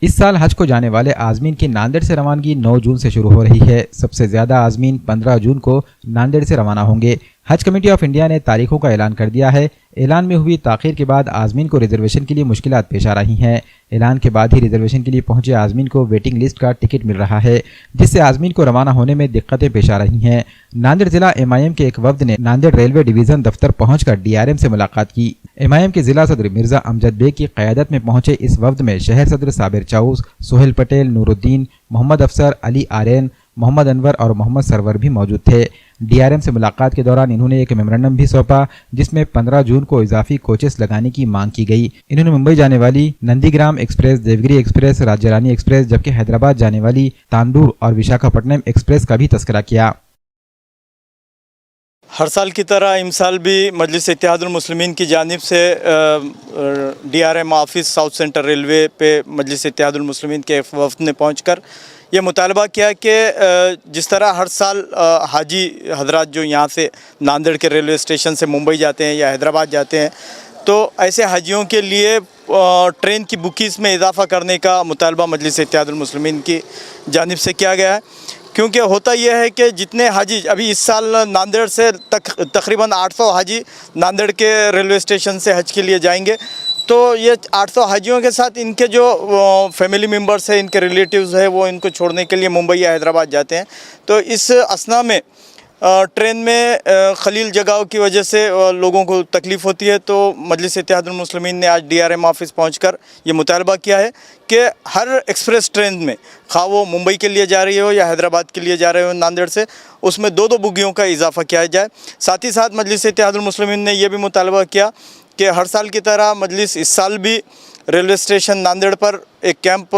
इस साल हज को जाने वाले आज़मीन की नांदेड़ से रवानगी 9 जून से शुरू हो रही है। सबसे ज्यादा आज़मीन 15 जून को नांदेड़ से रवाना होंगे। हज कमेटी ऑफ इंडिया ने तारीखों का ऐलान कर दिया है। ऐलान में हुई ताख़ीर के बाद आज़मीन को रिजर्वेशन के लिए मुश्किलात पेश आ रही हैं। ऐलान के बाद ही रिजर्वेशन के लिए पहुंचे आज़मीन को वेटिंग लिस्ट का टिकट मिल रहा है, जिससे आज़मीन को रवाना होने में दिक्कतें पेश आ रही हैं। नांदेड़ जिला MIM के एक वफ्द ने नांदेड़ रेलवे डिवीजन दफ्तर पहुंचकर DRM से मुलाकात की। MIM के जिला सदर मिर्जा अमजद बेग की क़यादत में पहुंचे इस वफ्द में शहर सदर साबिर चाउस, सोहेल पटेल, नूरुद्दीन, मोहम्मद अफसर, अली आर्यन, मोहम्मद अनवर और मोहम्मद सरवर भी मौजूद थे। DRM से मुलाकात के दौरान इन्होंने एक मेमोरेंडम भी सौंपा, जिसमें 15 जून को इजाफी कोचेस लगाने की मांग की गई। इन्होंने मुंबई जाने वाली नंदीग्राम एक्सप्रेस, देवगिरी एक्सप्रेस, राज्य रानी एक्सप्रेस, जबकि हैदराबाद जाने वाली तांडूर और विशाखापट्टनम एक्सप्रेस का भी तस्करा किया। हर साल की तरह इस साल भी मजलिस इत्तेहादुल मुस्लिमीन की जानिब से DRM office south central railway पे मजलिस इत्तेहादुल मुस्लिमीन के वफ्द ने पहुंचकर ये मुतालबा किया कि जिस तरह हर साल हाजी हजरात जो यहाँ से नांदेड़ के रेलवे स्टेशन से मुंबई जाते हैं या हैदराबाद जाते हैं, तो ऐसे हाजियों के लिए ट्रेन की बुकीज़ में इजाफ़ा करने का मुतालबा मजलिस इत्तेहादुल मुस्लिमीन की जानिब से किया गया है। क्योंकि होता यह है कि जितने हाजी अभी इस साल नांदेड़ से तकरीबन 800 हाजी नांदेड़ के रेलवे स्टेशन से हज के लिए जाएंगे, तो ये 800 हाजियों के साथ इनके जो फैमिली मेम्बर्स हैं, इनके रिलेटिव्स हैं, वो इनको छोड़ने के लिए मुंबई या हैदराबाद जाते हैं। तो इस असना में ट्रेन में खलील जगहों की वजह से लोगों को तकलीफ़ होती है। तो मजलिस इत्तेहादुल मुस्लिमीन ने आज DRM ऑफिस पहुंचकर ये मुतालबा किया है कि हर एक्सप्रेस ट्रेन में, खा वो मुंबई के लिए जा रही हो या हैदराबाद के लिए जा रहे हो नांदेड़ से, उसमें 2-2 बोगियों का इजाफा किया जाए। साथ ही साथ मजलिस इत्तेहादुल मुस्लिमीन ने यह भी मुतालबा किया कि हर साल की तरह मजलिस इस साल भी रेलवे स्टेशन नांदेड़ पर एक कैंप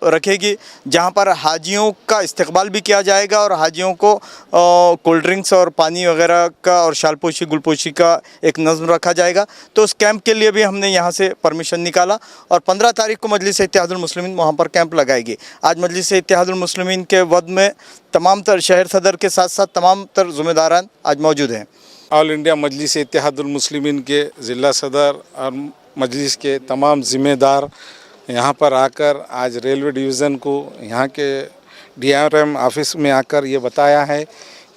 रखेगी, जहां पर हाजियों का इस्तकबाल भी किया जाएगा और हाजियों को कोल्ड ड्रिंक्स और पानी वगैरह का और शालपोशी गुलपोशी का एक नज़्म रखा जाएगा। तो उस कैंप के लिए भी हमने यहां से परमिशन निकाला और 15 तारीख को मजलिस इत्तेहादुल मुस्लिमीन वहां पर कैंप लगाएगी। आज मजलिस इत्तेहादुल मुस्लिमीन के वद में तमाम तर शहर सदर के साथ साथ तमाम तर ज़िम्मेदारान आज मौजूद हैं। ऑल इंडिया मजलिस इत्तेहादुल मुस्लिमीन के ज़िला सदर और मजलिस के तमाम ज़िम्मेदार यहाँ पर आकर आज रेलवे डिवीज़न को यहाँ के DRM ऑफिस में आकर ये बताया है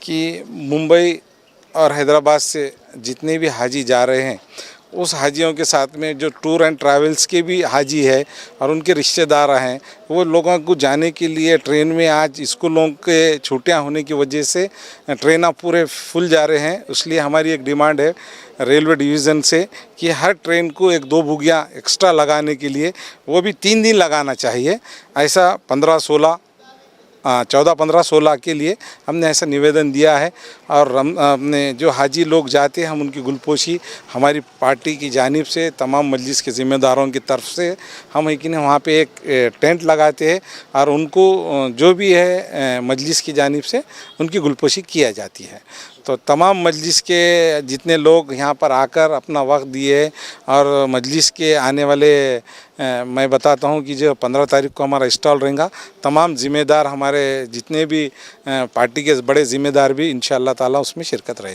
कि मुंबई और हैदराबाद से जितने भी हाजी जा रहे हैं, उस हाजियों के साथ में जो टूर एंड ट्रैवल्स के भी हाजी है और उनके रिश्तेदार हैं, वो लोगों को जाने के लिए ट्रेन में आज स्कूलों के छुट्टियां होने की वजह से ट्रेन पूरे फुल जा रहे हैं। इसलिए हमारी एक डिमांड है रेलवे डिवीज़न से कि हर ट्रेन को 1-2 बोगियां एक्स्ट्रा लगाने के लिए, वो भी 3 दिन लगाना चाहिए। ऐसा 14-15-16 के लिए हमने ऐसा निवेदन दिया है। और अपने जो हाजी लोग जाते हैं, हम उनकी गुलपोशी हमारी पार्टी की जानिब से तमाम मजलिस के ज़िम्मेदारों की तरफ से हम है कि नहीं वहाँ पे एक टेंट लगाते हैं और उनको जो भी है मजलिस की जानिब से उनकी गुलपोशी किया जाती है। तो तमाम मजलिस के जितने लोग यहाँ पर आकर अपना वक्त दिए और मजलिस के आने वाले मैं बताता हूँ कि जो 15 तारीख को हमारा स्टॉल रहेगा, तमाम ज़िम्मेदार हमारे जितने भी पार्टी के बड़े ज़िम्मेदार भी इंशाअल्लाह ताला उसमें शिरकत रहेगी।